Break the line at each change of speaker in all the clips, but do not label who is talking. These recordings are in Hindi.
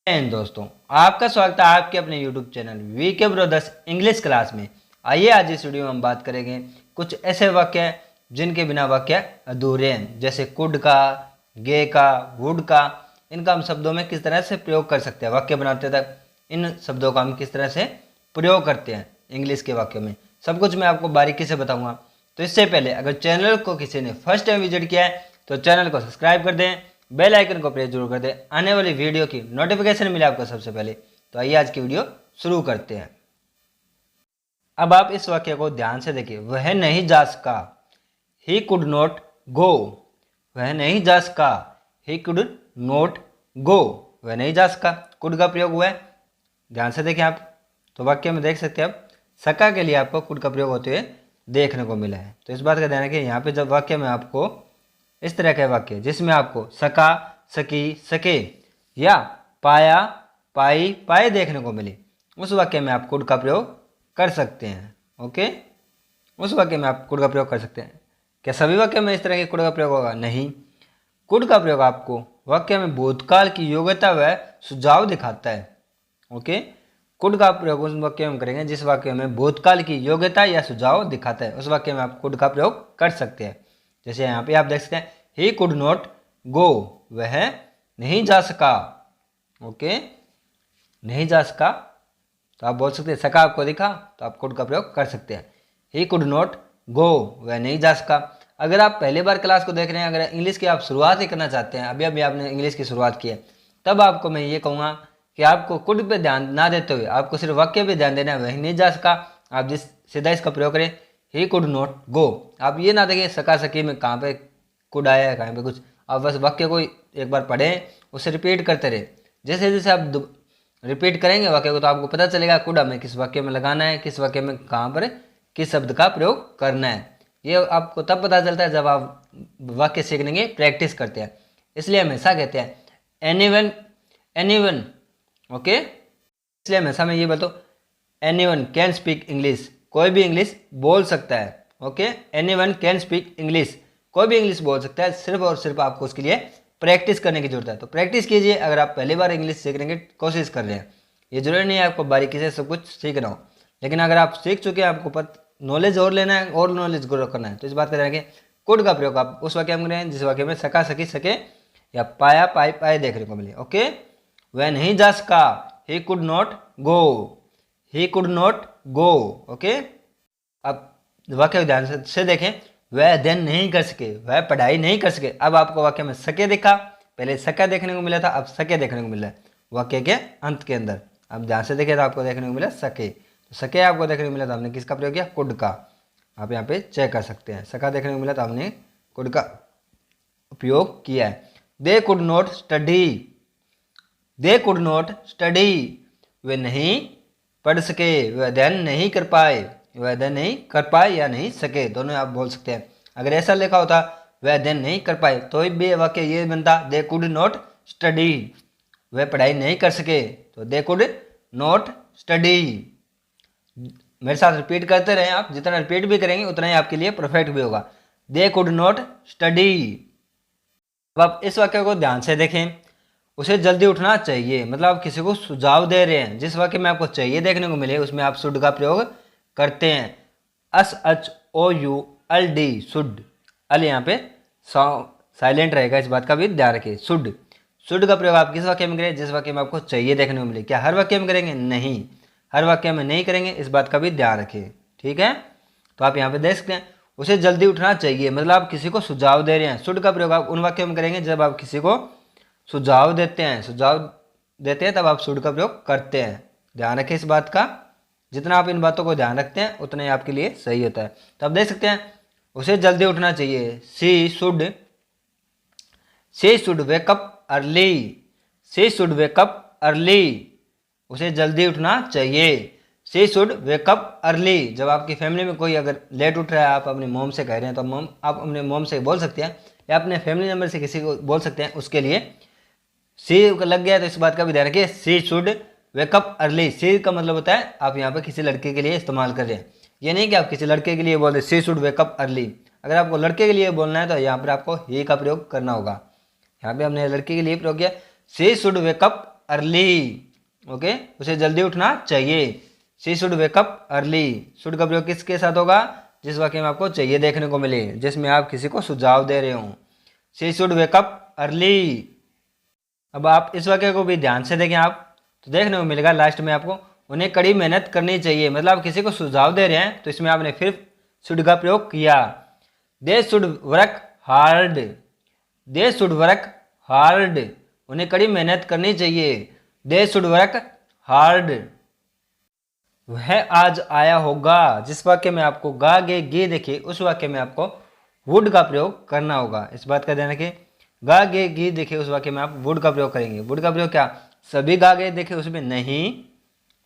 दोस्तों, आपका स्वागत है आपके अपने YouTube channel VK brothers English class में। आइए आज इस वीडियो में हम बात करेंगे कुछ ऐसे वाक्य जिनके बिना वाक्य अधूरे हैं, जैसे कुड का, गे का, वुड का। इनका हम शब्दों में किस तरह से प्रयोग कर सकते हैं, वाक्य बनाते तक इन शब्दों का हम किस तरह से प्रयोग करते हैं इंग्लिश के वाक्यों में, सब कुछ मैं आपको बारीकी से बताऊँगा। तो इससे पहले अगर चैनल को किसी ने फर्स्ट टाइम विजिट किया है तो चैनल को सब्सक्राइब कर दें, बेल आइकन को प्रेस जरूर कर दें, आने वाली वीडियो की नोटिफिकेशन मिले आपको सबसे पहले। तो आइए आज की वीडियो शुरू करते हैं। अब आप इस वाक्य को ध्यान से देखिए। वह नहीं जा सका, ही कुड नॉट गो। वह नहीं जा सका, ही कुड नॉट गो। वह नहीं जा सका, कुड का प्रयोग हुआ है, ध्यान से देखें आप। तो वाक्य में देख सकते हैं आप, सका के लिए आपको कुड का प्रयोग होते हुए देखने को मिला है। तो इस बात का ध्यान रखिए, यहाँ पे जब वाक्य में आपको इस तरह के वाक्य जिसमें आपको सका, सकी, सके या पाया, पाई, पाए देखने को मिले, उस वाक्य में आप कुड का प्रयोग कर सकते हैं। ओके, उस वाक्य में आप कुड का प्रयोग कर सकते हैं। क्या सभी वाक्य में इस तरह के कुड का प्रयोग होगा? नहीं। कुड का प्रयोग आपको वाक्य में भूतकाल की योग्यता व सुझाव दिखाता है। ओके, कुड का प्रयोग उस वाक्य में करेंगे जिस वाक्य में भूतकाल की योग्यता या सुझाव दिखाता है, उस वाक्य में आप कुड का प्रयोग कर सकते हैं। जैसे यहाँ पे आप देख सकते हैं, ही कुड नॉट गो, वह नहीं जा सका। ओके, नहीं जा सका, तो आप बोल सकते हैं सका आपको दिखा, तो आप कुड का प्रयोग कर सकते हैं। ही कुड नॉट गो, वह नहीं जा सका। अगर आप पहली बार क्लास को देख रहे हैं, अगर इंग्लिश की आप शुरुआत ही करना चाहते हैं, अभी अभी आपने इंग्लिश की शुरुआत की है, तब आपको मैं ये कहूँगा कि आपको कुड पे ध्यान ना देते हुए आपको सिर्फ वाक्य पे ध्यान देना है। वह नहीं जा सका, आप जिस सीधा इसका प्रयोग करें, ही कुड नॉट गो। आप ये ना देखें सका सकी में कहाँ पे कुड आया है, कहाँ पे कुछ। आप बस वाक्य को एक बार पढ़ें, उसे रिपीट करते रहे। जैसे जैसे आप रिपीट करेंगे वाक्य को, तो आपको पता चलेगा कुड हमें किस वाक्य में लगाना है, किस वाक्य में कहाँ पर किस शब्द का प्रयोग करना है। ये आपको तब पता चलता है जब आप वाक्य सीखने की प्रैक्टिस करते हैं। इसलिए हमेशा कहते हैं एनीवन, एनीवन। ओके, इसलिए हमेशा मैं ये बताऊँ, एनीवन कैन स्पीक इंग्लिश, कोई भी इंग्लिश बोल सकता है। Okay, anyone can speak English, कोई भी इंग्लिश बोल सकता है, सिर्फ और सिर्फ आपको उसके लिए प्रैक्टिस करने की जरूरत है। तो प्रैक्टिस कीजिए। अगर आप पहली बार इंग्लिश सीखने की कोशिश कर रहे हैं, ये जरूरी नहीं है आपको बारीकी से सब कुछ सीखना हो, लेकिन अगर आप सीख चुके हैं, आपको नॉलेज और लेना है और नॉलेज ग्रो करना है, तो इस बात का ध्यान रखें, कुड का प्रयोग आप उस वाक्य में करें जिस वाक्य में सका, सकी, सके या पाया, पाई, पाए देखने को मिले। ओके, वह नहीं जा सका, he could not go, he could not go. Okay, अब वाक्य ध्यान से देखें, वह अध्ययन नहीं कर सके, वह पढ़ाई नहीं कर सके। अब आपको वाक्य में सके दिखा, पहले सका देखने को मिला था, अब सके देखने को मिला है वाक्य के अंत के अंदर। अब ध्यान से देखें तो आपको देखने को मिला सके, तो सके आपको देखने को मिला तो हमने किसका प्रयोग किया? कुड का। आप यहाँ पे चेक कर सकते हैं, सका देखने को मिला तो हमने कुड का उपयोग किया है। They could not study, they could not study, वे नहीं पढ़ सके, वे अध्ययन नहीं कर पाए। वह अध्ययन नहीं कर पाए या नहीं सके, दोनों आप बोल सकते हैं। अगर ऐसा लिखा होता वह अध्ययन नहीं कर पाए, तो भी वाक्य ये बनता दे कुड नॉट स्टडी, वह पढ़ाई नहीं कर सके, तो दे कुड नॉट स्टडी। मेरे साथ रिपीट करते रहे आप, जितना रिपीट भी करेंगे उतना ही आपके लिए परफेक्ट भी होगा। दे कुड नॉट स्टडी। अब आप इस वाक्य को ध्यान से देखें, उसे जल्दी उठना चाहिए, मतलब आप किसी को सुझाव दे रहे हैं। जिस वाक्य में आपको चाहिए देखने को मिले उसमें आप शुड का प्रयोग करते हैं। S H O U L D, should. L यहाँ पे साइलेंट रहेगा, इस बात का भी ध्यान रखिए। शुड, शुड का प्रयोग आप किस वाक्य में करें? जिस वाक्य में आपको चाहिए देखने को मिले। क्या हर वाक्य में करेंगे? नहीं, हर वाक्य में नहीं करेंगे, इस बात का भी ध्यान रखिए। ठीक है, तो आप यहाँ पे देख सकते हैं, उसे जल्दी उठना चाहिए, मतलब आप किसी को सुझाव दे रहे हैं। शुड का प्रयोग आप उन वाक्यों में करेंगे जब आप किसी को सुझाव देते हैं, सुझाव देते हैं तब आप शुड का प्रयोग करते हैं। ध्यान रखें इस बात का, जितना आप इन बातों को ध्यान रखते हैं उतना ही आपके लिए सही होता है। तो आप देख सकते हैं, उसे जल्दी उठना चाहिए। She should wake up early, she should wake up early, उसे जल्दी उठना चाहिए। She should wake up early. जब आपकी फैमिली में कोई अगर लेट उठ रहा है, आप अपनी मॉम से कह रहे हैं, तो मॉम, आप अपने मॉम से बोल सकते हैं या अपने फैमिली मेम्बर से किसी को बोल सकते हैं, उसके लिए सी लग गया तो इस बात का भी ध्यान रखिए, सी शुड वेकअप अर्ली। सी का मतलब होता है आप यहाँ पे किसी लड़के के लिए इस्तेमाल कर रहे हैं, ये नहीं कि आप किसी लड़के के लिए बोल रहे सी शुड वेकअप अर्ली। अगर आपको लड़के के लिए बोलना है तो यहाँ पर आपको ही का प्रयोग करना होगा। यहाँ पे हमने लड़के के लिए प्रयोग किया, सी शुड वेकअप अर्ली। ओके, उसे जल्दी उठना चाहिए। She should wake up early. Should का प्रयोग किसके साथ होगा? जिस वाक्य में आपको चाहिए देखने को मिले, जिसमें आप किसी को सुझाव दे रहे हो। She should wake up early. अब आप इस वाक्य को भी ध्यान से देखें आप, तो देखने को मिलेगा लास्ट में आपको उन्हें कड़ी मेहनत करनी चाहिए। मतलब आप किसी को सुझाव दे रहे हैं तो इसमें आपने फिर शुड का प्रयोग किया। They should work hard. They should work hard. उन्हें कड़ी मेहनत करनी चाहिए। They should work hard. वह आज आया होगा। जिस वाक्य में आपको गा गे गे देखे, उस वाक्य में आपको वुड का प्रयोग करना होगा। इस बात का ध्यान रखें। गा गे गी देखे, उस वाक्य में आप वुड का प्रयोग करेंगे। वुड का प्रयोग क्या सभी गा गे देखे उसमें नहीं,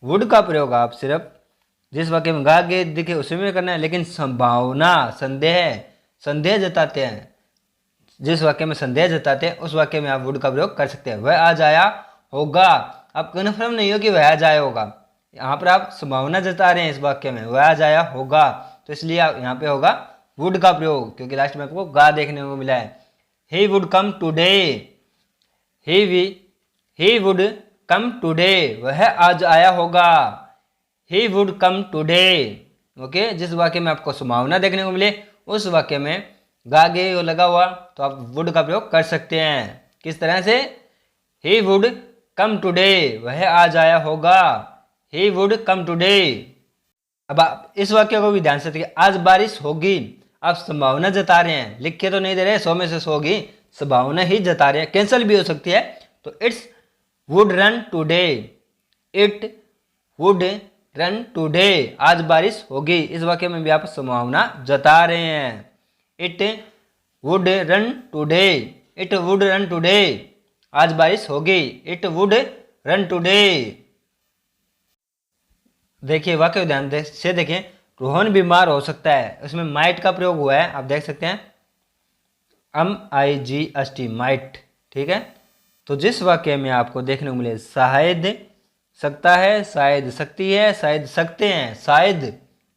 वुड का प्रयोग आप सिर्फ जिस वाक्य में गा गे दिखे उसमें करना है। लेकिन संभावना, संदेह, संदेह जताते हैं, जिस वाक्य में संदेह जताते हैं उस वाक्य में आप वुड का प्रयोग कर सकते हैं। वह आज आया होगा। आप कन्फर्म नहीं हो कि वह आज आया होगा, यहाँ पर आप संभावना जता रहे हैं इस वाक्य में वह आज आया होगा, तो इसलिए आप यहाँ पे होगा वुड का प्रयोग, क्योंकि लास्ट में आपको गा देखने को मिला है। He would come today. He would come today. वह आज आया होगा। He would come today. Okay, जिस वाक्य में आपको संभावना देखने को मिले उस वाक्य में गागे लगा हुआ तो आप वुड का प्रयोग कर सकते हैं। किस तरह से? He would come today. वह आज आया होगा। He would come today. अब आप इस वाक्य को भी ध्यान से देखिए। आज बारिश होगी। आप संभावना जता रहे हैं, लिख के तो नहीं दे रहे 100 में से 100 होगी, संभावना ही जता रहे हैं, कैंसिल भी हो सकती है। तो it's would run today. It would run today. आज बारिश होगी। इस वाक्य में भी आप संभावना जता रहे हैं। It would run today. It would run today. आज बारिश होगी। It would run today. देखिए वाक्य ध्यान से देखें। रोहन बीमार हो सकता है, उसमें माइट का प्रयोग हुआ है, आप देख सकते हैं MIGST, माइट। ठीक है, तो जिस वाक्य में आपको देखने को मिले शायद सकता है, शायद सकती है, शायद सकते हैं, शायद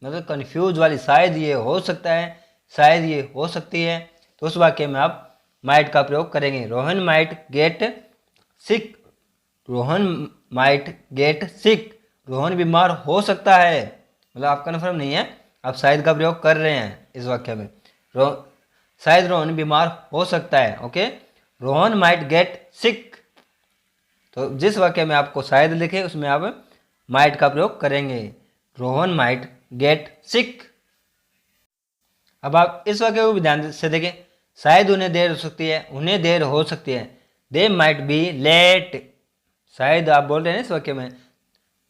मतलब कंफ्यूज वाली, शायद ये हो सकता है, शायद ये हो सकती है, तो उस वाक्य में आप माइट का प्रयोग करेंगे। Rohan might get sick. Rohan might get sick. Rohan बीमार हो सकता है, मतलब आप कन्फर्म नहीं है, आप शायद का प्रयोग कर रहे हैं इस वाक्य में। शायद रोहन बीमार हो सकता है। Okay, Rohan might get sick. तो जिस वाक्य में आपको शायद लिखे उसमें आप माइट का प्रयोग करेंगे। Rohan might get sick. अब आप इस वाक्य को भी ध्यान से देखें। शायद उन्हें देर हो सकती है, उन्हें देर हो सकती है। They might be late. शायद आप बोल रहे हैं इस वाक्य में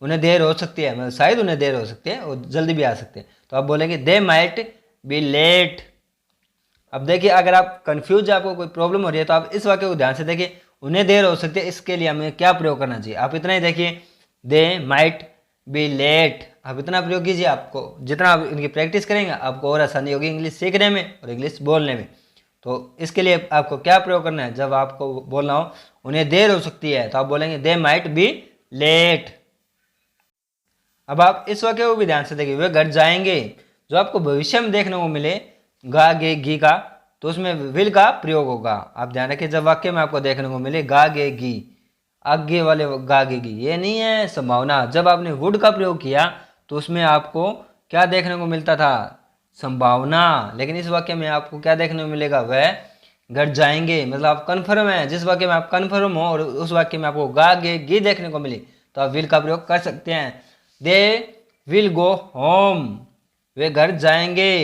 उन्हें देर हो सकती है, मतलब शायद उन्हें देर हो सकती है, वो जल्दी भी आ सकते हैं, तो आप बोलेंगे दे माइट बी लेट। अब देखिए, अगर आप कंफ्यूज, आपको कोई प्रॉब्लम हो रही है तो आप इस वाक्य को ध्यान से देखिए। उन्हें देर हो सकती है, इसके लिए हमें क्या प्रयोग करना चाहिए? आप इतना ही देखिए, दे माइट बी लेट। आप इतना प्रयोग कीजिए। आपको जितना आप इनकी प्रैक्टिस करेंगे आपको और आसानी होगी इंग्लिश सीखने में और इंग्लिश बोलने में। तो इसके लिए आपको क्या प्रयोग करना है? जब आपको बोलना हो उन्हें देर हो सकती है तो आप बोलेंगे दे माइट बी लेट। अब आप इस वाक्य को भी ध्यान से देखिए। वे घर जाएंगे। जो आपको भविष्य में देखने को मिले गा गे गी का, तो उसमें विल का प्रयोग होगा। आप ध्यान रखिए, जब वाक्य में आपको देखने को मिले गा गे गी, आगे वाले गा गे गी, ये नहीं है संभावना। जब आपने वुड का प्रयोग किया तो उसमें आपको क्या देखने को मिलता था? संभावना। लेकिन इस वाक्य में आपको क्या देखने को मिलेगा? वह घर जाएंगे। मतलब आप कन्फर्म है। जिस वाक्य में आप कन्फर्म हो और उस वाक्य में आपको गा गे गी देखने को मिले तो आप विल का प्रयोग कर सकते हैं। दे विल गो होम। वे घर जाएंगे।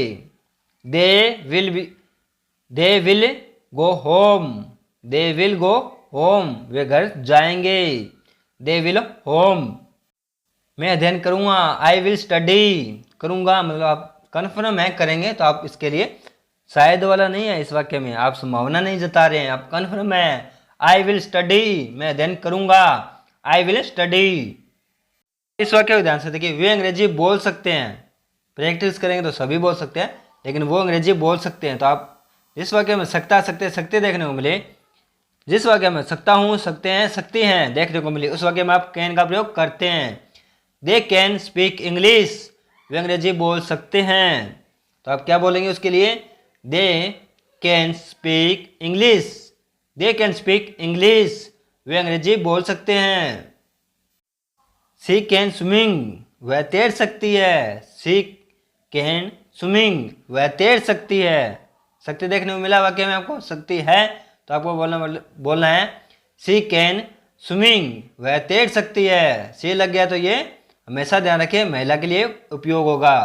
They will go home. They will go home. वे घर जाएंगे। They will home. मैं अध्ययन करूँगा। I will study. करूँगा मतलब आप कन्फर्म है करेंगे, तो आप इसके लिए शायद वाला नहीं है। इस वाक्य में आप संभावना नहीं जता रहे हैं, आप कन्फर्म है। आई विल स्टडी, मैं अध्ययन करूँगा। I will study. इस वाक्य को ध्यान से देखिए। वे अंग्रेजी बोल सकते हैं। प्रैक्टिस करेंगे तो सभी बोल सकते हैं, लेकिन वो अंग्रेजी बोल सकते हैं। तो आप इस वाक्य में सकता, सकते, सकते देखने को मिले, जिस वाक्य में सकता हूँ, सकते हैं, सकती हैं देखने को मिले, उस वाक्य में आप कैन का प्रयोग करते हैं। They can speak English. वे अंग्रेजी बोल सकते हैं। तो आप क्या बोलेंगे उसके लिए? They can speak English. They can speak English. वे अंग्रेजी बोल सकते हैं। शी कैन स्विमिंग, वह तैर सकती है। शी कैन स्विमिंग, वह तैर सकती है। शक्ति देखने को मिला वाक्य में आपको, शक्ति है तो आपको बोलना है शी कैन स्विमिंग, वह तैर सकती है। शी लग गया तो ये हमेशा ध्यान रखिए महिला के लिए उपयोग होगा,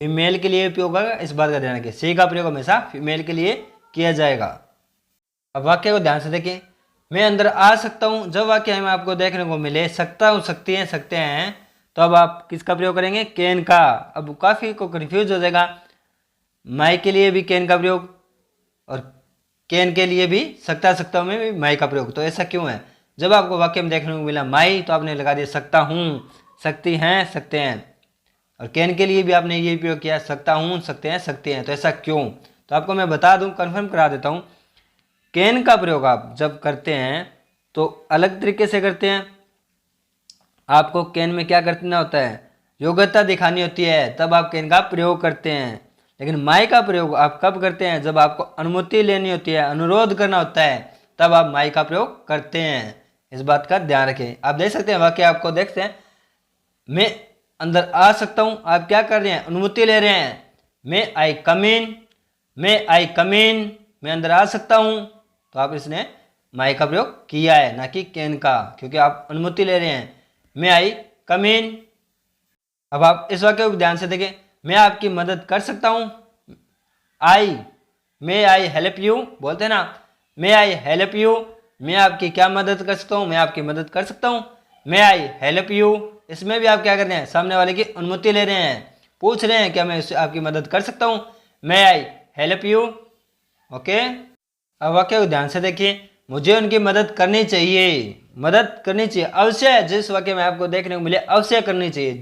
फीमेल के लिए उपयोग होगा, इस बात का ध्यान रखिए। शी का प्रयोग हमेशा फीमेल के लिए किया जाएगा। अब वाक्य को ध्यान से देखिए। मैं अंदर आ सकता हूँ, जब वाक्य में आपको देखने को मिले सकता हूँ, सकती हैं, सकते हैं, तो अब आप किसका प्रयोग करेंगे? कैन का। अब काफ़ी को कन्फ्यूज हो जाएगा, माई के लिए भी कैन का प्रयोग और कैन के लिए भी सकता सकता में भी माई का प्रयोग। तो ऐसा क्यों है? जब आपको वाक्य में देखने को मिला माई तो आपने लगा दिया सकता हूँ, सकती हैं, सकते हैं, और कैन के लिए भी आपने ये प्रयोग किया सकता हूँ, सकते हैं, सकते हैं। तो ऐसा क्यों? तो आपको मैं बता दूं, कंफर्म करा देता हूँ। कैन का प्रयोग आप जब करते हैं तो अलग तरीके से करते हैं। आपको कैन में क्या करना होता है? योग्यता दिखानी होती है, तब आप कैन का प्रयोग करते हैं। लेकिन माई का प्रयोग आप कब करते हैं? जब आपको अनुमति लेनी होती है, अनुरोध करना होता है, तब आप माई का प्रयोग करते हैं। इस बात का ध्यान रखें। आप देख सकते हैं वाक्य, आपको देखते हैं, मैं अंदर आ सकता हूं, आप क्या कर रहे हैं? अनुमति ले रहे हैं। मैं आई कम इन, मैं आई कम इन, मैं अंदर आ सकता हूं, तो आप इसने माई का प्रयोग किया है, ना कि कैन का, क्योंकि आप अनुमति ले रहे हैं। मैं आई कम इन। अब आप इस वाक्य को ध्यान से देखें, मैं आपकी मदद कर सकता हूं। आई, मैं आई हेल्प यू बोलते हैं ना, मैं आई हेल्प यू, मैं आपकी क्या मदद कर सकता हूं? मैं आपकी मदद कर सकता हूं। मैं आई हेल्प यू, इसमें भी आप क्या कर रहे हैं? सामने वाले की अनुमति ले रहे हैं, पूछ रहे हैं क्या मैं आपकी मदद कर सकता हूं? मैं आई हेल्प यू। ओके। अब वाक्य को ध्यान से देखिए, मुझे उनकी मदद करनी चाहिए, मदद करनी चाहिए, अवश्य। जिस वाक्य में आपको देखने को मिले अवश्य करनी चाहिए,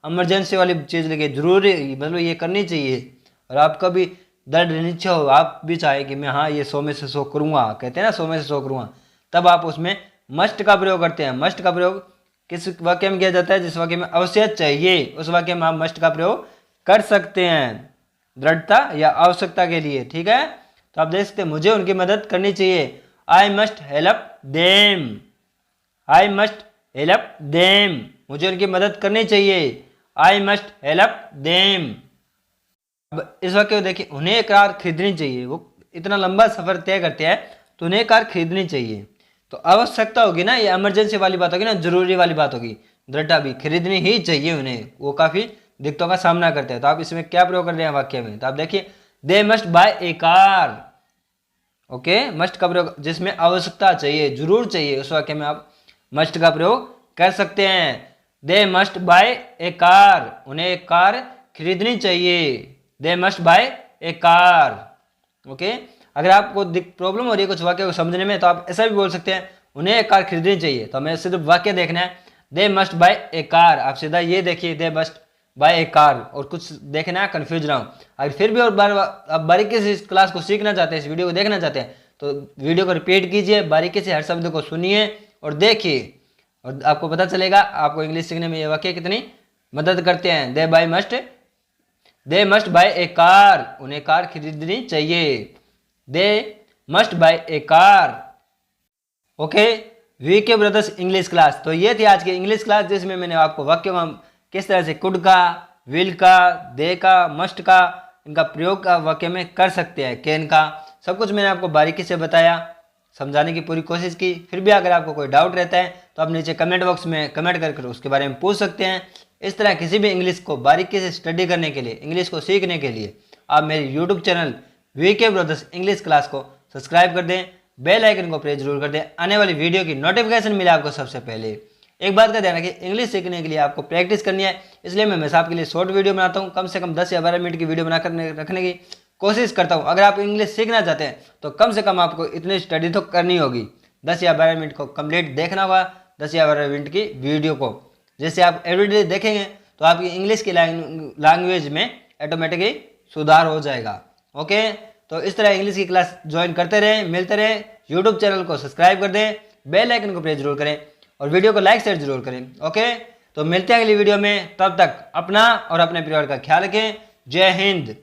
इमरजेंसी वाली चीज लगे, जरूरी, मतलब ये करनी चाहिए। और आपका भी दृढ़ निश्चय हो, आप भी चाहे कि मैं हाँ ये 100 में से 100 करूँगा, कहते हैं ना 100 में से 100 करूँगा, तब आप उसमें मस्ट का प्रयोग करते हैं। मस्ट का प्रयोग किस वाक्य में किया जाता है? जिस वाक्य में अवश्य चाहिए, उस वाक्य में आप मस्ट का प्रयोग कर सकते हैं, दृढ़ता या आवश्यकता के लिए। ठीक है, तो आप देख सकते हैं, मुझे उनकी मदद करनी चाहिए। I must help them, I must help them, मुझे उनकी मदद करनी चाहिए। I must help them. अब इस वाक्य को देखिए, उन्हें एक कार खरीदनी चाहिए, वो इतना लंबा सफर तय करते हैं तो उन्हें कार खरीदनी चाहिए। तो आवश्यकता होगी ना, ये इमरजेंसी वाली बात होगी ना, जरूरी वाली बात होगी। दृढ़ता भी खरीदनी ही चाहिए उन्हें, वो काफी दिक्कतों का सामना करते हैं। तो आप इसमें क्या प्रयोग कर रहे हैं वाक्य में? तो आप देखिए, दे must buy a car. Okay, must का प्रयोग जिसमें आवश्यकता चाहिए, जरूर चाहिए, उस वाक्य में आप मस्ट का प्रयोग कर सकते हैं। They must buy a car, उन्हें एक कार खरीदनी चाहिए। They must buy a car. Okay, अगर आपको प्रॉब्लम हो रही है कुछ वाक्य को समझने में, तो आप ऐसा भी बोल सकते हैं, उन्हें एक कार खरीदनी चाहिए। तो हमें सिर्फ वाक्य देखना है, दे मस्ट बाय ए कार। आप सीधा ये देखिए, दे मस्ट बाय ए कार, और कुछ देखना है, कंफ्यूज ना हो। अगर फिर भी और बार आप बारीकी से इस क्लास को सीखना चाहते हैं, इस वीडियो को देखना चाहते हैं, तो वीडियो को रिपीट कीजिए, बारीकी से हर शब्द को सुनिए और देखिए, और आपको पता चलेगा आपको इंग्लिश सीखने में ये वाक्य कितनी मदद करते हैं। They must buy a car, उन्हें कार खरीदनी चाहिए। They must buy a car. Okay, VK brothers English class. तो ये थी आज की इंग्लिश क्लास, जिसमें मैंने आपको वाक्य में किस तरह से कुड का, विल का, दे का, मस्ट का, इनका प्रयोग का वाक्य में कर सकते हैं, कैन का, सब कुछ मैंने आपको बारीकी से बताया, समझाने की पूरी कोशिश की। फिर भी अगर आपको कोई डाउट रहता है तो आप नीचे कमेंट बॉक्स में कमेंट करके उसके बारे में पूछ सकते हैं। इस तरह किसी भी इंग्लिश को बारीकी से स्टडी करने के लिए, इंग्लिश को सीखने के लिए आप मेरे YouTube channel VK brothers English class को सब्सक्राइब कर दें, बेल आइकन को प्रेस जरूर कर दें, आने वाली वीडियो की नोटिफिकेशन मिले आपको सबसे पहले। एक बात का ध्यान रखिए, इंग्लिश सीखने के लिए आपको प्रैक्टिस करनी है, इसलिए मैं हमेशा आपके लिए शॉर्ट वीडियो बनाता हूँ, कम से कम 10 या 12 मिनट की वीडियो बनाकर रखने की कोशिश करता हूँ। अगर आप इंग्लिश सीखना चाहते हैं तो कम से कम आपको इतनी स्टडी तो करनी होगी, 10 या 12 मिनट को कंप्लीट देखना होगा, 10 या 12 मिनट की वीडियो को। जैसे आप एवरीडे देखेंगे तो आपकी इंग्लिश की लैंग्वेज में ऑटोमेटिकली सुधार हो जाएगा। ओके, तो इस तरह इंग्लिश की क्लास ज्वाइन करते रहें, मिलते रहें। यूट्यूब चैनल को सब्सक्राइब कर दें, बेल आइकन को प्रेस जरूर करें और वीडियो को लाइक शेयर जरूर करें। ओके, तो मिलते हैं अगली वीडियो में, तब तक अपना और अपने परिवार का ख्याल रखें। जय हिंद।